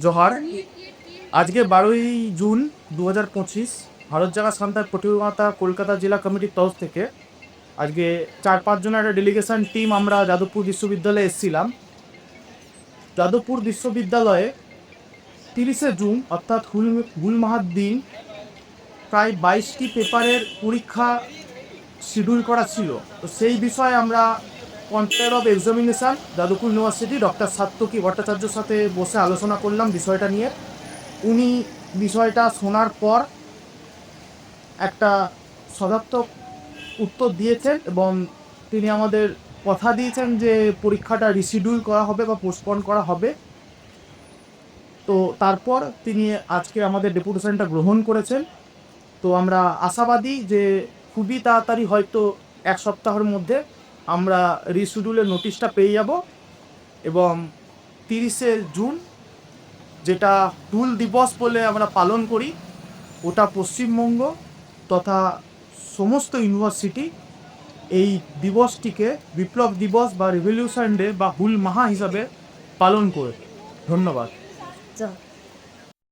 জোহার। আজকে 12ই জুন 2025 ভারত জাগা সন্তান প্রতিমাতা কলকাতা জেলা কমিটির তরফ থেকে আজকে 4-5 জনের একটা ডেলিগেশন টিম আমরা যাদবপুর বিশ্ববিদ্যালয়ে এসেছিলাম। যাদবপুর বিশ্ববিদ্যালয়ে 30শে জুন অর্থাৎ হুল মাহার দিন প্রায় 22টি পেপারের পরীক্ষা শিডিউল করা ছিল। তো সেই বিষয়ে আমরা controller of examination Jadavpur University doctor Satyaki ভট্টাচার্যর সাথে বসে আলোচনা করলাম বিষয়টা নিয়ে। উনি বিষয়টা শোনার পর একটা সদর্থক উত্তর দিয়েছেন এবং তিনি আমাদের কথা দিয়েছেন যে পরীক্ষাটা রিশিডিউল করা হবে বা পোস্টপন করা হবে। তো তারপর তিনি আজকে আমাদের ডেপুটেশনটা গ্রহণ করেছেন। তো আমরা আশাবাদী যে খুবই তাড়াতাড়ি হয়তো 1 সপ্তাহের মধ্যে আমরা রিশিডিউলের নোটিশটা পেয়ে যাব এবং 30শে জুন যেটা হুল দিবস বলে আমরা পালন করি, ওটা পশ্চিমবঙ্গ তথা সমস্ত ইউনিভার্সিটি এই দিবসটিকে বিপ্লব দিবস বা রেভলিউশন ডে বা হুল মাহা হিসাবে পালন করে। ধন্যবাদ।